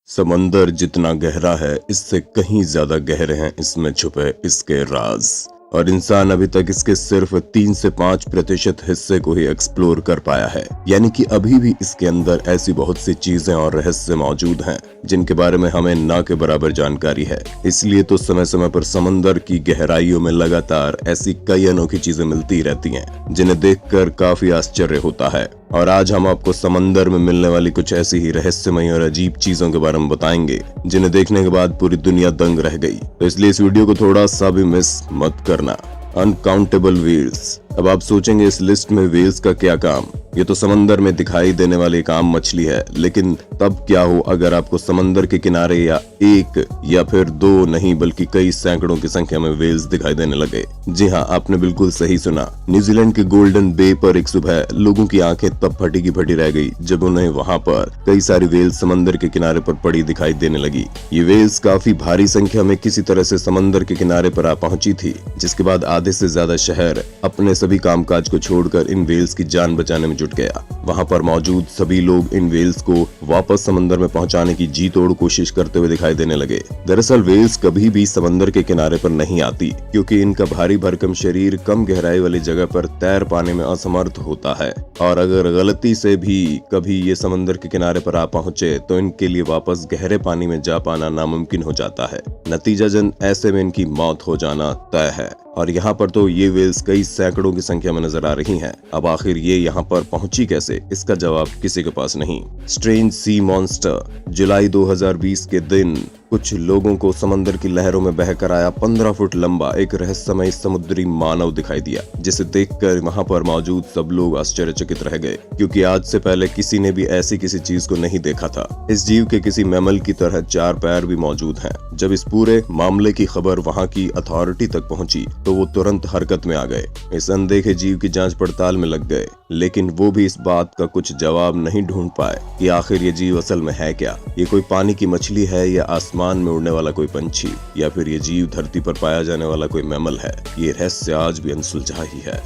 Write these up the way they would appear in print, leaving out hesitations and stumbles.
समंदर जितना गहरा है, इससे कहीं ज्यादा गहरे हैं इसमें छुपे इसके राज। और इंसान अभी तक इसके सिर्फ 3 से 5% हिस्से को ही एक्सप्लोर कर पाया है। यानी कि अभी भी इसके अंदर ऐसी बहुत सी चीजें और रहस्य मौजूद हैं जिनके बारे में हमें ना के बराबर जानकारी है। इसलिए तो समय समय पर समंदर की गहराइयों में लगातार ऐसी कई अनोखी चीजें मिलती रहती हैं जिन्हें देखकर काफी आश्चर्य होता है। और आज हम आपको समंदर में मिलने वाली कुछ ऐसी ही रहस्यमयी और अजीब चीजों के बारे में बताएंगे जिन्हें देखने के बाद पूरी दुनिया दंग रह गई। तो इसलिए इस वीडियो को थोड़ा सा भी मिस मत करना। Uncountable whales. अब आप सोचेंगे इस लिस्ट में व्हेल्स का क्या काम, ये तो समंदर में दिखाई देने वाली एक आम मछली है। लेकिन तब क्या हो अगर आपको समंदर के किनारे या एक या फिर दो नहीं बल्कि कई सैकड़ों की संख्या में व्हेल्स दिखाई देने लगे। जी हाँ, आपने बिल्कुल सही सुना। न्यूजीलैंड के गोल्डन बे पर एक सुबह लोगों की आंखें तब फटी की फटी रह गई जब उन्हें वहाँ पर कई सारी व्हेल्स समंदर के किनारे पर पड़ी दिखाई देने लगी। ये व्हेल्स काफी भारी संख्या में किसी तरह से समंदर के किनारे पर आ पहुंची थी, जिसके बाद आधे से ज्यादा शहर अपने सभी कामकाज को छोड़कर इन व्हेल्स की जान बचाने में जुट गया। वहाँ पर मौजूद सभी लोग इन व्हेल्स को वापस समंदर में पहुंचाने की जी तोड़ कोशिश करते हुए दिखाई देने लगे। दरअसल व्हेल्स कभी भी समंदर के किनारे पर नहीं आती, क्योंकि इनका भारी भरकम शरीर कम गहराई वाली जगह पर तैर पाने में असमर्थ होता है। और अगर गलती से भी कभी ये समंदर के किनारे पर आ पहुंचे तो इनके लिए वापस गहरे पानी में जा पाना नामुमकिन हो जाता है। नतीजतन ऐसे में इनकी मौत हो जाना तय है। और यहाँ पर तो ये व्हेल्स कई सैकड़ों की संख्या में नजर आ रही हैं। अब आखिर ये यहाँ पर पहुंची कैसे, इसका जवाब किसी के पास नहीं। Strange sea monster. जुलाई 2020 के दिन कुछ लोगों को समंदर की लहरों में बहकर आया 15 फुट लंबा एक रहस्यमय समुद्री मानव दिखाई दिया, जिसे देखकर वहां पर मौजूद सब लोग आश्चर्यचकित रह गए, क्योंकि आज से पहले किसी ने भी ऐसी किसी चीज को नहीं देखा था। इस जीव के किसी मैमल की तरह 4 पैर भी मौजूद हैं। जब इस पूरे मामले की खबर वहां की अथॉरिटी तक पहुंची तो वो तुरंत हरकत में आ गए। इस अनदेखे जीव की जांच पड़ताल में लग गए, लेकिन वो भी इस बात का कुछ जवाब नहीं ढूंढ पाए कि आखिर ये जीव असल में है क्या। ये कोई पानी की मछली है या आसमान में उड़ने वाला कोई पंछी, या फिर ये जीव धरती पर पाया जाने वाला कोई मैमल है। ये रहस्य आज भी अनसुलझा ही है।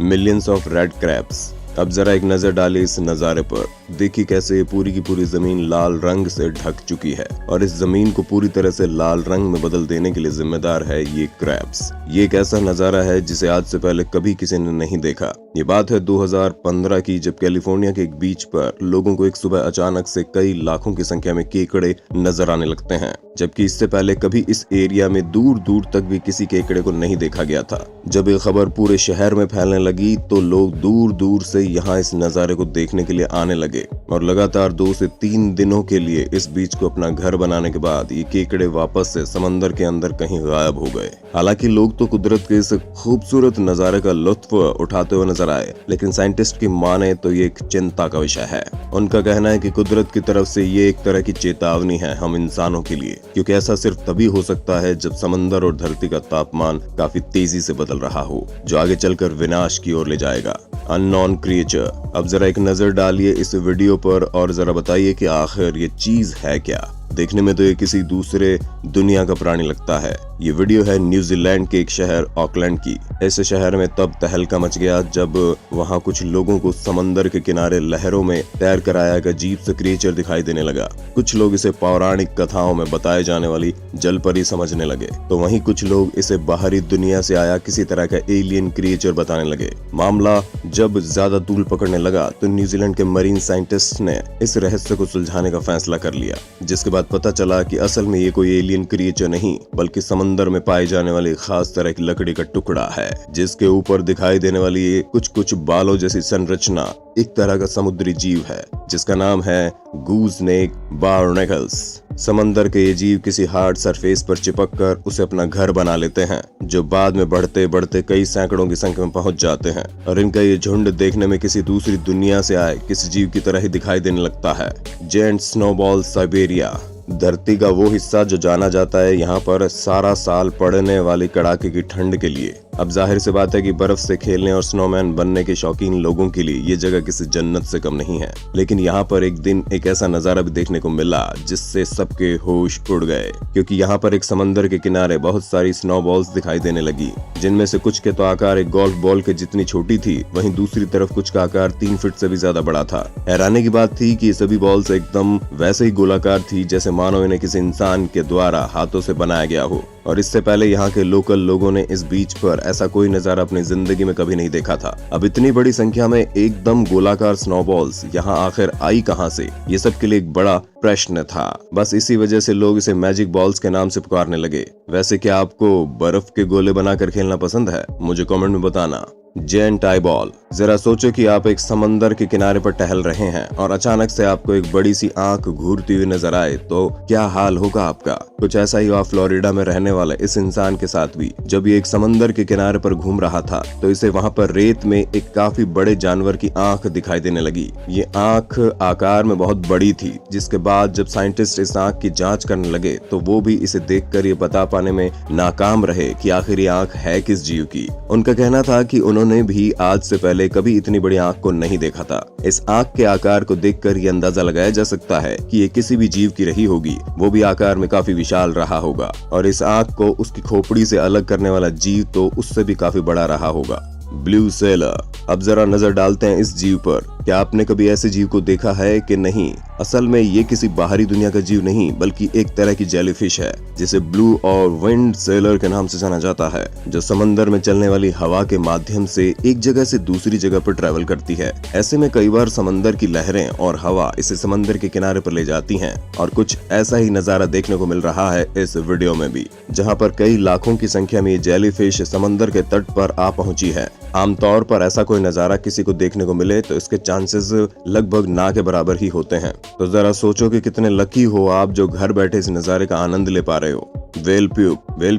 Millions of red crabs. अब जरा एक नजर डालिए इस नजारे पर। देखिए कैसे पूरी की पूरी जमीन लाल रंग से ढक चुकी है, और इस जमीन को पूरी तरह से लाल रंग में बदल देने के लिए जिम्मेदार है ये क्रैब्स। ये एक ऐसा नजारा है जिसे आज से पहले कभी किसी ने नहीं देखा। ये बात है 2015 की, जब कैलिफोर्निया के एक बीच पर लोगों को एक सुबह अचानक से कई लाखों की संख्या में केकड़े नजर आने लगते हैं, जबकि इससे पहले कभी इस एरिया में दूर दूर तक भी किसी केकड़े को नहीं देखा गया था। जब ये खबर पूरे शहर में फैलने लगी तो लोग दूर दूर से यहाँ इस नजारे को देखने के लिए आने लगे, और लगातार 2 से 3 दिनों के लिए इस बीच को अपना घर बनाने के बाद ये केकड़े वापस से समंदर के अंदर कहीं गायब हो गए। हालांकि लोग तो कुदरत के इस खूबसूरत नजारे का लुत्फ उठाते हुए नजर आए, लेकिन साइंटिस्ट की माने तो ये एक चिंता का विषय है। उनका कहना है कि कुदरत की तरफ से ये एक तरह की चेतावनी है हम इंसानों के लिए, क्योंकि ऐसा सिर्फ तभी हो सकता है जब समंदर और धरती का तापमान काफी तेजी से बदल रहा हो, जो आगे चलकर विनाश की ओर ले जाएगा। Unknown creature. अब जरा एक नजर डालिए इस वीडियो पर और जरा बताइए कि आखिर ये चीज है क्या। देखने में तो ये किसी दूसरे दुनिया का प्राणी लगता है। ये वीडियो है न्यूजीलैंड के एक शहर ऑकलैंड की। ऐसे शहर में तब तहलका मच गया जब वहाँ कुछ लोगों को समंदर के किनारे लहरों में तैर कर आया एक अजीब सा क्रिएचर दिखाई देने लगा। कुछ लोग इसे पौराणिक कथाओं में बताए जाने वाली जलपरी समझने लगे, तो वहीं कुछ लोग इसे बाहरी दुनिया से आया किसी तरह का एलियन क्रिएचर बताने लगे। मामला जब ज्यादा तूल पकड़ने लगा तो न्यूजीलैंड के मरीन साइंटिस्ट ने इस रहस्य को सुलझाने का फैसला कर लिया, जिसके बाद पता चला कि असल में ये कोई एलियन क्रिएचर नहीं बल्कि समंदर में पाई जाने वाली खास तरह की लकड़ी का टुकड़ा है, जिसके ऊपर दिखाई देने वाली ये कुछ बालों जैसी संरचना एक तरह का समुद्री जीव है, जिसका नाम है गूजनेक बार्नेकल्स। समंदर के ये जीव किसी हार्ड सरफेस पर चिपक कर उसे अपना घर बना लेते हैं, जो बाद में बढ़ते बढ़ते कई सैकड़ों की संख्या में पहुंच जाते हैं, और इनका ये झुंड देखने में किसी दूसरी दुनिया से आए किसी जीव की तरह ही दिखाई देने लगता है। Giant snowball Siberia. धरती का वो हिस्सा जो जाना जाता है यहाँ पर सारा साल पड़ने वाली कड़ाके की ठंड के लिए। अब जाहिर सी बात है कि बर्फ से खेलने और स्नोमैन बनने के शौकीन लोगों के लिए ये जगह किसी जन्नत से कम नहीं है। लेकिन यहाँ पर एक दिन एक ऐसा नजारा भी देखने को मिला जिससे सबके होश उड़ गए, क्योंकि यहाँ पर एक समंदर के किनारे बहुत सारी स्नोबॉल्स दिखाई देने लगी, जिनमें से कुछ के तो आकार एक गोल्फ बॉल के जितनी छोटी थी, वहीं दूसरी तरफ कुछ का आकार 3 फीट से भी ज्यादा बड़ा था। हैरानी की बात थी कि ये सभी बॉल्स एकदम वैसे ही गोलाकार थी जैसे मानो इन्हें किसी इंसान के द्वारा हाथों से बनाया गया हो। और इससे पहले यहाँ के लोकल लोगों ने इस बीच पर ऐसा कोई नजारा अपनी जिंदगी में कभी नहीं देखा था। अब इतनी बड़ी संख्या में एकदम गोलाकार स्नोबॉल्स यहाँ आखिर आई कहाँ से, ये सब के लिए एक बड़ा प्रश्न था। बस इसी वजह से लोग इसे मैजिक बॉल्स के नाम से पुकारने लगे। वैसे क्या आपको बर्फ के गोले बनाकर खेलना पसंद है? मुझे कमेंट में बताना। Giant eye ball. जरा सोचो कि आप एक समंदर के किनारे पर टहल रहे हैं और अचानक से आपको एक बड़ी सी आंख घूरती हुई नजर आए तो क्या हाल होगा आपका? कुछ ऐसा ही हुआ फ्लोरिडा में रहने वाले इस इंसान के साथ भी। जब ये एक समंदर के किनारे पर घूम रहा था तो इसे वहाँ पर रेत में एक काफी बड़े जानवर की आंख दिखाई देने लगी। ये आंख आकार में बहुत बड़ी थी, जिसके बाद जब साइंटिस्ट इस आंख की जांच करने लगे तो वो भी इसे देखकर ये बता पाने में नाकाम रहे कि आखिर ये आंख है किस जीव की। उनका कहना था कि उन्होंने भी आज से पहले कभी इतनी बड़ी आंख को नहीं देखा था। इस आंख के आकार को देखकर ये अंदाजा लगाया जा सकता है कि ये किसी भी जीव की रही होगी, वो भी आकार में काफी विशाल रहा होगा, और इस आंख को उसकी खोपड़ी से अलग करने वाला जीव तो उससे भी काफी बड़ा रहा होगा। Blue seller. अब जरा नजर डालते हैं इस जीव पर। क्या आपने कभी ऐसे जीव को देखा है कि नहीं? असल में ये किसी बाहरी दुनिया का जीव नहीं बल्कि एक तरह की जेलीफिश है, जिसे ब्लू और विंड सेलर के नाम से जाना जाता है, जो समंदर में चलने वाली हवा के माध्यम से एक जगह से दूसरी जगह पर ट्रैवल करती है। ऐसे में कई बार समंदर की लहरें और हवा इसे समंदर के किनारे पर ले जाती हैं, और कुछ ऐसा ही नजारा देखने को मिल रहा है इस वीडियो में भी, जहाँ पर कई लाखों की संख्या में ये जेलीफिश समंदर के तट पर आ पहुंची है। आमतौर पर ऐसा कोई नजारा किसी को देखने को मिले तो इसके चांसेस लगभग ना के बराबर ही होते हैं। तो जरा सोचो कि कितने लकी हो आप जो घर बैठे इस नजारे का आनंद ले पा रहे हो। वेल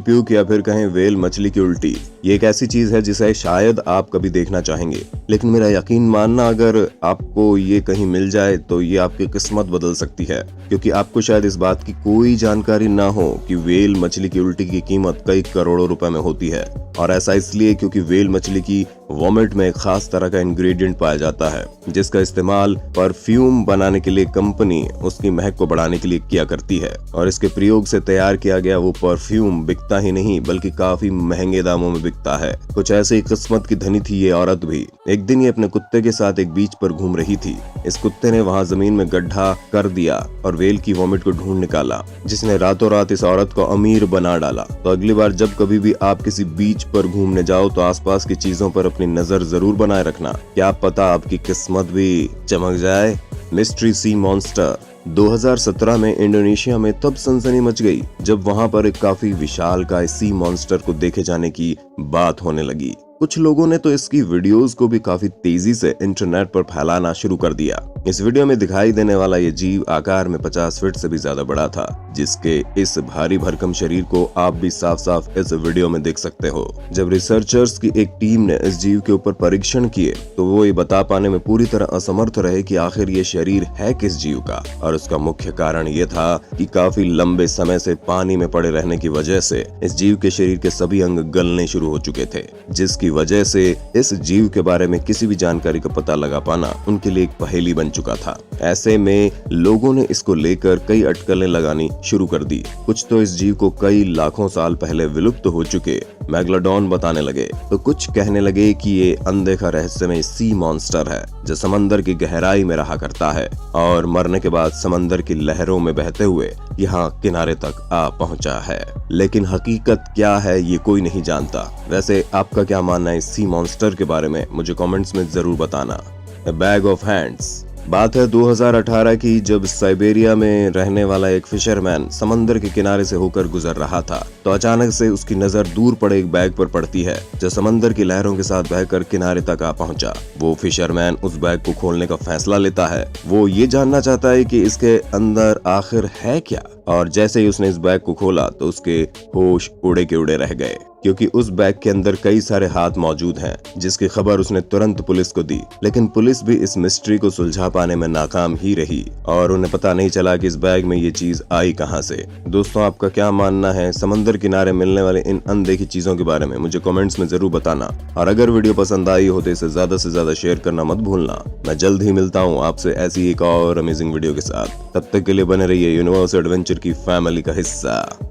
प्यूक या फिर कहें वेल मछली की उल्टी, ये एक ऐसी चीज है जिसे शायद आप कभी देखना चाहेंगे, लेकिन मेरा यकीन मानना अगर आपको ये कहीं मिल जाए तो ये आपकी किस्मत बदल सकती है, क्योंकि आपको शायद इस बात की कोई जानकारी ना हो कि वेल मछली की उल्टी की कीमत कई करोड़ों रुपए में होती है। और ऐसा इसलिए क्योंकि वेल मछली की वॉमिट में एक खास तरह का इंग्रेडिएंट पाया जाता है, जिसका इस्तेमाल परफ्यूम बनाने के लिए कंपनी उसकी महक को बढ़ाने के लिए किया करती है, और इसके प्रयोग से तैयार किया गया वो परफ्यूम बिकता ही नहीं बल्कि काफी महंगे दामों में बिकता है। कुछ ऐसे ही किस्मत की धनी थी ये औरत भी। एक दिन ये अपने कुत्ते के साथ एक बीच पर घूम रही थी। इस कुत्ते ने वहाँ जमीन में गड्ढा कर दिया और वेल की वॉमिट को ढूंढ निकाला, जिसने रातों रात इस औरत को अमीर बना डाला। तो अगली बार जब कभी भी आप किसी बीच पर घूमने जाओ तो आसपास की चीजों पर अपनी नजर जरूर बनाए रखना, क्या पता आपकी किस्मत भी चमक जाए। Mystery sea monster. 2017 में इंडोनेशिया में तब सनसनी मच गई जब वहां पर एक काफी विशालकाय सी मॉन्स्टर को देखे जाने की बात होने लगी। कुछ लोगों ने तो इसकी वीडियोस को भी काफी तेजी से इंटरनेट पर फैलाना शुरू कर दिया। इस वीडियो में दिखाई देने वाला ये जीव आकार में 50 फीट से भी ज्यादा बड़ा था, जिसके इस भारी भरकम शरीर को आप भी साफ साफ इस वीडियो में देख सकते हो। जब रिसर्चर्स की एक टीम ने इस जीव के ऊपर परीक्षण किए तो वो ये बता पाने में पूरी तरह असमर्थ रहे कि आखिर ये शरीर है किस जीव का, और उसका मुख्य कारण ये था कि काफी लंबे समय से पानी में पड़े रहने की वजह से इस जीव के शरीर के सभी अंग गलने शुरू हो चुके थे, जिसकी वजह से इस जीव के बारे में किसी भी जानकारी का पता लगा पाना उनके लिए एक पहेली बन चुका था। ऐसे में लोगों ने इसको लेकर कई अटकलें लगानी शुरू कर दी। कुछ तो इस जीव को कई लाखों साल पहले विलुप्त हो चुके मैग्लोडॉन बताने लगे, तो कुछ कहने लगे कि ये अनदेखा रहस्यमय सी मॉन्स्टर है जो समंदर की गहराई में रहा करता है और मरने के बाद समंदर की लहरों में बहते हुए यहाँ किनारे तक आ पहुँचा है। लेकिन हकीकत क्या है ये कोई नहीं जानता। वैसे आपका क्या मानना है इस सी मॉन्स्टर के बारे में? मुझे कमेंट्स में जरूर बताना। A bag of hands। बात है 2018 की, जब साइबेरिया में रहने वाला एक फिशरमैन समंदर के किनारे से होकर गुजर रहा था तो अचानक से उसकी नजर दूर पड़े एक बैग पर पड़ती है जो समंदर की लहरों के साथ बहकर किनारे तक आ पहुंचा। वो फिशरमैन उस बैग को खोलने का फैसला लेता है। वो ये जानना चाहता है कि इसके अंदर आखिर है क्या, और जैसे ही उसने इस बैग को खोला तो उसके होश उड़े के उड़े रह गए, क्योंकि उस बैग के अंदर कई सारे हाथ मौजूद हैं, जिसकी खबर उसने तुरंत पुलिस को दी। लेकिन पुलिस भी इस मिस्ट्री को सुलझा पाने में नाकाम ही रही और उन्हें पता नहीं चला कि इस बैग में ये चीज आई कहां से। दोस्तों, आपका क्या मानना है समंदर किनारे मिलने वाले इन अनदेखी चीजों के बारे में? मुझे कमेंट्स में जरूर बताना। और अगर वीडियो पसंद आई हो तो इसे ज्यादा से ज्यादा शेयर करना मत भूलना। मैं जल्द ही मिलता हूँ आपसे ऐसी एक और अमेजिंग वीडियो के साथ। तब तक के लिए बने रहिए यूनिवर्स एडवेंचर की फैमिली का हिस्सा।